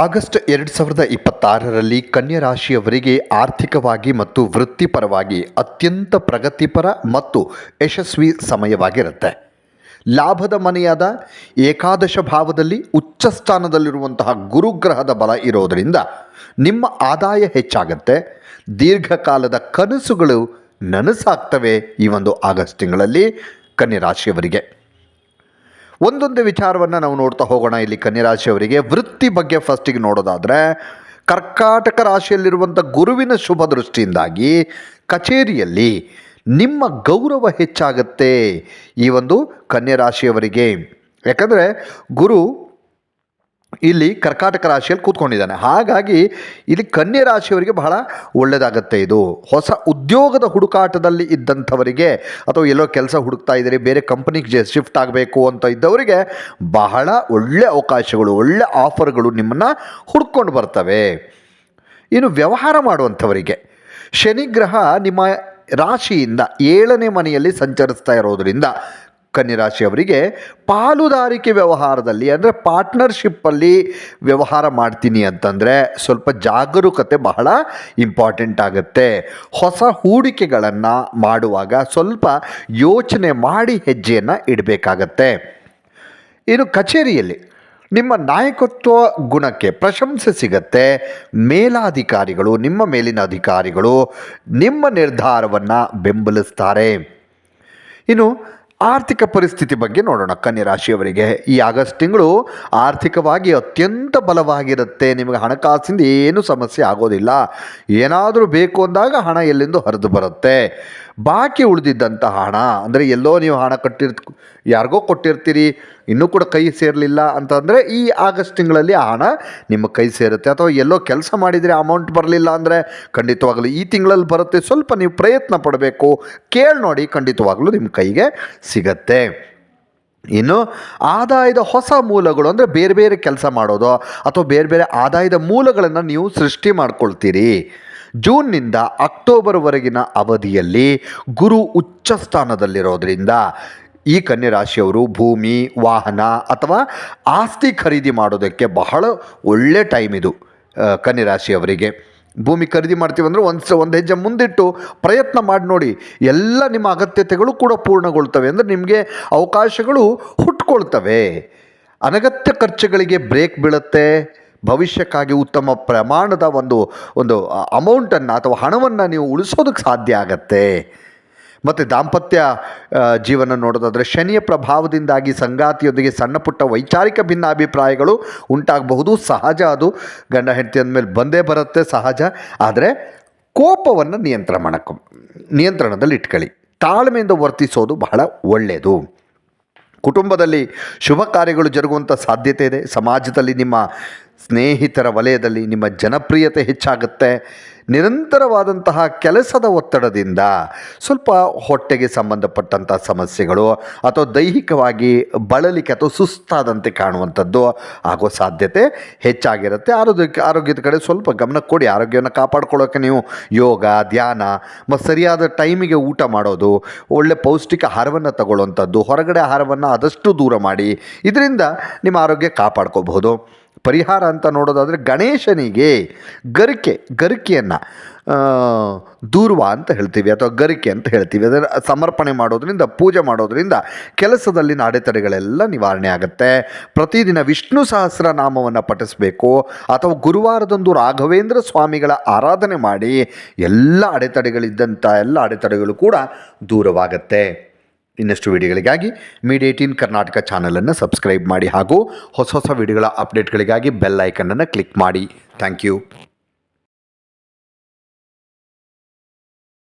August 2026ರಲ್ಲಿ ಕನ್ಯಾ ರಾಶಿಯವರಿಗೆ ಆರ್ಥಿಕವಾಗಿ ಮತ್ತು ವೃತ್ತಿಪರವಾಗಿ ಅತ್ಯಂತ ಪ್ರಗತಿಪರ ಮತ್ತು ಯಶಸ್ವಿ ಸಮಯವಾಗಿರುತ್ತೆ. ಲಾಭದ ಮನೆಯಾದ ಏಕಾದಶ ಭಾವದಲ್ಲಿ ಉಚ್ಚ ಸ್ಥಾನದಲ್ಲಿರುವಂತಹ ಗುರುಗ್ರಹದ ಬಲ ಇರೋದರಿಂದ ನಿಮ್ಮ ಆದಾಯ ಹೆಚ್ಚಾಗುತ್ತೆ. ದೀರ್ಘಕಾಲದ ಕನಸುಗಳು ನನಸಾಗ್ತವೆ ಈ ಒಂದು ಆಗಸ್ಟ್ ತಿಂಗಳಲ್ಲಿ ಕನ್ಯಾ ರಾಶಿಯವರಿಗೆ. ಒಂದೊಂದೇ ವಿಚಾರವನ್ನು ನಾವು ನೋಡ್ತಾ ಹೋಗೋಣ. ಇಲ್ಲಿ ಕನ್ಯಾ ರಾಶಿಯವರಿಗೆ ವೃತ್ತಿ ಬಗ್ಗೆ ಫಸ್ಟಿಗೆ ನೋಡೋದಾದರೆ, ಕರ್ಕಾಟಕ ರಾಶಿಯಲ್ಲಿರುವಂಥ ಗುರುವಿನ ಶುಭ ದೃಷ್ಟಿಯಿಂದಾಗಿ ಕಚೇರಿಯಲ್ಲಿ ನಿಮ್ಮ ಗೌರವ ಹೆಚ್ಚಾಗುತ್ತೆ ಈ ಒಂದು ಕನ್ಯಾ ರಾಶಿಯವರಿಗೆ. ಯಾಕಂದರೆ ಗುರು ಇಲ್ಲಿ ಕರ್ಕಾಟಕ ರಾಶಿಯಲ್ಲಿ ಕೂತ್ಕೊಂಡಿದ್ದಾನೆ. ಹಾಗಾಗಿ ಇಲ್ಲಿ ಕನ್ಯಾ ರಾಶಿಯವರಿಗೆ ಬಹಳ ಒಳ್ಳೆಯದಾಗತ್ತೆ. ಇದು ಹೊಸ ಉದ್ಯೋಗದ ಹುಡುಕಾಟದಲ್ಲಿ ಇದ್ದಂಥವರಿಗೆ, ಅಥವಾ ಎಲ್ಲೋ ಕೆಲಸ ಹುಡುಕ್ತಾ ಇದ್ದೀರಿ, ಬೇರೆ ಕಂಪನಿಗೆ ಶಿಫ್ಟ್ ಆಗಬೇಕು ಅಂತ ಇದ್ದವರಿಗೆ ಬಹಳ ಒಳ್ಳೆಯ ಅವಕಾಶಗಳು, ಒಳ್ಳೆಯ ಆಫರ್ಗಳು ನಿಮ್ಮನ್ನು ಹುಡ್ಕೊಂಡು ಬರ್ತವೆ. ಇನ್ನು ವ್ಯವಹಾರ ಮಾಡುವಂಥವರಿಗೆ ಶನಿಗ್ರಹ ನಿಮ್ಮ ರಾಶಿಯಿಂದ 7ನೇ ಮನೆಯಲ್ಲಿ ಸಂಚರಿಸ್ತಾ ಇರೋದರಿಂದ ಕನ್ಯಾ ರಾಶಿಯವರಿಗೆ ಪಾಲುದಾರಿಕೆ ವ್ಯವಹಾರದಲ್ಲಿ, ಅಂದರೆ ಪಾರ್ಟ್ನರ್ಶಿಪ್ಪಲ್ಲಿ ವ್ಯವಹಾರ ಮಾಡ್ತೀನಿ ಅಂತಂದರೆ ಸ್ವಲ್ಪ ಜಾಗರೂಕತೆ ಬಹಳ ಇಂಪಾರ್ಟೆಂಟ್ ಆಗುತ್ತೆ. ಹೊಸ ಹೂಡಿಕೆಗಳನ್ನು ಮಾಡುವಾಗ ಸ್ವಲ್ಪ ಯೋಚನೆ ಮಾಡಿ ಹೆಜ್ಜೆಯನ್ನು ಇಡಬೇಕಾಗತ್ತೆ. ಇನ್ನು ಕಚೇರಿಯಲ್ಲಿ ನಿಮ್ಮ ನಾಯಕತ್ವ ಗುಣಕ್ಕೆ ಪ್ರಶಂಸೆ ಸಿಗತ್ತೆ. ಮೇಲಾಧಿಕಾರಿಗಳು, ನಿಮ್ಮ ಮೇಲಿನ ಅಧಿಕಾರಿಗಳು ನಿಮ್ಮ ನಿರ್ಧಾರವನ್ನು ಬೆಂಬಲಿಸ್ತಾರೆ. ಇನ್ನು ಆರ್ಥಿಕ ಪರಿಸ್ಥಿತಿ ಬಗ್ಗೆ ನೋಡೋಣ. ಕನ್ಯಾ ರಾಶಿಯವರಿಗೆ ಈ ಆಗಸ್ಟ್ ತಿಂಗಳು ಆರ್ಥಿಕವಾಗಿ ಅತ್ಯಂತ ಬಲವಾಗಿರುತ್ತೆ. ನಿಮಗೆ ಹಣಕಾಸಿಂದ ಏನೂ ಸಮಸ್ಯೆ ಆಗೋದಿಲ್ಲ. ಏನಾದರೂ ಬೇಕು ಅಂದಾಗ ಹಣ ಎಲ್ಲಿಂದ ಹರಿದು ಬರುತ್ತೆ. ಬಾಕಿ ಉಳಿದಿದ್ದಂಥ ಹಣ, ಅಂದರೆ ಎಲ್ಲೋ ನೀವು ಹಣ ಯಾರಿಗೋ ಕೊಟ್ಟಿರ್ತೀರಿ, ಇನ್ನೂ ಕೂಡ ಕೈ ಸೇರಲಿಲ್ಲ ಅಂತಂದರೆ ಈ ಆಗಸ್ಟ್ ತಿಂಗಳಲ್ಲಿ ಆ ಹಣ ನಿಮ್ಮ ಕೈ ಸೇರುತ್ತೆ. ಅಥವಾ ಎಲ್ಲೋ ಕೆಲಸ ಮಾಡಿದರೆ ಅಮೌಂಟ್ ಬರಲಿಲ್ಲ ಅಂದರೆ ಖಂಡಿತವಾಗಲೂ ಈ ತಿಂಗಳಲ್ಲಿ ಬರುತ್ತೆ. ಸ್ವಲ್ಪ ನೀವು ಪ್ರಯತ್ನ ಪಡಬೇಕು, ಕೇಳಿ ನೋಡಿ, ಖಂಡಿತವಾಗಲೂ ನಿಮ್ಮ ಕೈಗೆ ಸಿಗತ್ತೆ. ಇನ್ನು ಆದಾಯದ ಹೊಸ ಮೂಲಗಳು, ಅಂದರೆ ಬೇರೆ ಬೇರೆ ಕೆಲಸ ಮಾಡೋದು ಅಥವಾ ಬೇರೆ ಬೇರೆ ಆದಾಯದ ಮೂಲಗಳನ್ನು ನೀವು ಸೃಷ್ಟಿ ಮಾಡ್ಕೊಳ್ತೀರಿ. ಜೂನ್ನಿಂದ ಅಕ್ಟೋಬರ್ವರೆಗಿನ ಅವಧಿಯಲ್ಲಿ ಗುರು ಉಚ್ಚ ಸ್ಥಾನದಲ್ಲಿರೋದ್ರಿಂದ ಈ ಕನ್ಯಾ ರಾಶಿಯವರು ಭೂಮಿ, ವಾಹನ ಅಥವಾ ಆಸ್ತಿ ಖರೀದಿ ಮಾಡೋದಕ್ಕೆ ಬಹಳ ಒಳ್ಳೆ ಟೈಮ್ ಇದು. ಕನ್ಯಾ ರಾಶಿಯವರಿಗೆ ಭೂಮಿ ಖರೀದಿ ಮಾಡ್ತೀವಿ ಅಂದರೆ ಒಂದು ಹೆಜ್ಜೆ ಮುಂದಿಟ್ಟು ಪ್ರಯತ್ನ ಮಾಡಿ ನೋಡಿ. ಎಲ್ಲ ನಿಮ್ಮ ಅಗತ್ಯತೆಗಳು ಕೂಡ ಪೂರ್ಣಗೊಳ್ತವೆ, ಅಂದರೆ ನಿಮಗೆ ಅವಕಾಶಗಳು ಹುಟ್ಕೊಳ್ತವೆ. ಅನಗತ್ಯ ಖರ್ಚುಗಳಿಗೆ ಬ್ರೇಕ್ ಬೀಳುತ್ತೆ. ಭವಿಷ್ಯಕ್ಕಾಗಿ ಉತ್ತಮ ಪ್ರಮಾಣದ ಒಂದು ಅಮೌಂಟನ್ನು ಅಥವಾ ಹಣವನ್ನು ನೀವು ಉಳಿಸೋದಕ್ಕೆ ಸಾಧ್ಯ ಆಗತ್ತೆ. ಮತ್ತು ದಾಂಪತ್ಯ ಜೀವನ ನೋಡೋದಾದರೆ ಶನಿಯ ಪ್ರಭಾವದಿಂದಾಗಿ ಸಂಗಾತಿಯೊಂದಿಗೆ ಸಣ್ಣ ಪುಟ್ಟ ವೈಚಾರಿಕ ಭಿನ್ನಾಭಿಪ್ರಾಯಗಳು ಉಂಟಾಗಬಹುದು. ಸಹಜ, ಅದು ಗಂಡ ಹೆಂಡತಿ ಅಂದಮೇಲೆ ಬಂದೇ ಬರುತ್ತೆ, ಸಹಜ. ಆದರೆ ಕೋಪವನ್ನು ನಿಯಂತ್ರಣದಲ್ಲಿ ಇಟ್ಕೊಳ್ಳಿ. ತಾಳ್ಮೆಯಿಂದ ವರ್ತಿಸೋದು ಬಹಳ ಒಳ್ಳೆಯದು. ಕುಟುಂಬದಲ್ಲಿ ಶುಭ ಕಾರ್ಯಗಳು ಜರುಗುವಂಥ ಸಾಧ್ಯತೆ ಇದೆ. ಸಮಾಜದಲ್ಲಿ ನಿಮ್ಮ ಸ್ನೇಹಿತರ ವಲಯದಲ್ಲಿ ನಿಮ್ಮ ಜನಪ್ರಿಯತೆ ಹೆಚ್ಚಾಗುತ್ತೆ. ನಿರಂತರವಾದಂತಹ ಕೆಲಸದ ಒತ್ತಡದಿಂದ ಸ್ವಲ್ಪ ಹೊಟ್ಟೆಗೆ ಸಂಬಂಧಪಟ್ಟಂಥ ಸಮಸ್ಯೆಗಳು ಅಥವಾ ದೈಹಿಕವಾಗಿ ಬಳಲಿಕೆ ಅಥವಾ ಸುಸ್ತಾದಂತೆ ಕಾಣುವಂಥದ್ದು ಆಗೋ ಸಾಧ್ಯತೆ ಹೆಚ್ಚಾಗಿರುತ್ತೆ. ಆರೋಗ್ಯದ ಕಡೆ ಸ್ವಲ್ಪ ಗಮನ ಕೊಡಿ. ಆರೋಗ್ಯವನ್ನು ಕಾಪಾಡ್ಕೊಳ್ಳೋಕೆ ನೀವು ಯೋಗ, ಧ್ಯಾನ ಮತ್ತು ಸರಿಯಾದ ಟೈಮಿಗೆ ಊಟ ಮಾಡೋದು, ಒಳ್ಳೆ ಪೌಷ್ಟಿಕ ಆಹಾರವನ್ನು ತಗೊಳ್ಳುವಂಥದ್ದು, ಹೊರಗಡೆ ಆಹಾರವನ್ನು ಆದಷ್ಟು ದೂರ ಮಾಡಿ. ಇದರಿಂದ ನಿಮ್ಮ ಆರೋಗ್ಯ ಕಾಪಾಡ್ಕೋಬಹುದು. ಪರಿಹಾರ ಅಂತ ನೋಡೋದಾದರೆ ಗಣೇಶನಿಗೆ ಗರಿಕೆಯನ್ನು ದೂರ್ವ ಅಂತ ಹೇಳ್ತೀವಿ, ಅಥವಾ ಗರಿಕೆ ಅಂತ ಹೇಳ್ತೀವಿ. ಅದನ್ನು ಸಮರ್ಪಣೆ ಮಾಡೋದ್ರಿಂದ, ಪೂಜೆ ಮಾಡೋದ್ರಿಂದ ಕೆಲಸದಲ್ಲಿನ ಅಡೆತಡೆಗಳೆಲ್ಲ ನಿವಾರಣೆ ಆಗುತ್ತೆ. ಪ್ರತಿದಿನ ವಿಷ್ಣು ಸಹಸ್ರನಾಮವನ್ನು ಪಠಿಸಬೇಕು, ಅಥವಾ ಗುರುವಾರದಂದು ರಾಘವೇಂದ್ರ ಸ್ವಾಮಿಗಳ ಆರಾಧನೆ ಮಾಡಿ ಎಲ್ಲ ಅಡೆತಡೆಗಳು ಕೂಡ ದೂರವಾಗುತ್ತೆ. ಇನ್ನಷ್ಟು ವಿಡಿಯೋಗಳಿಗಾಗಿ Media18 ಕರ್ನಾಟಕ ಚಾನಲನ್ನು ಸಬ್ಸ್ಕ್ರೈಬ್ ಮಾಡಿ, ಹಾಗೂ ಹೊಸ ವಿಡಿಯೋಗಳ ಅಪ್ಡೇಟ್ಗಳಿಗಾಗಿ ಬೆಲ್ ಐಕನನ್ನು ಕ್ಲಿಕ್ ಮಾಡಿ. Thank you.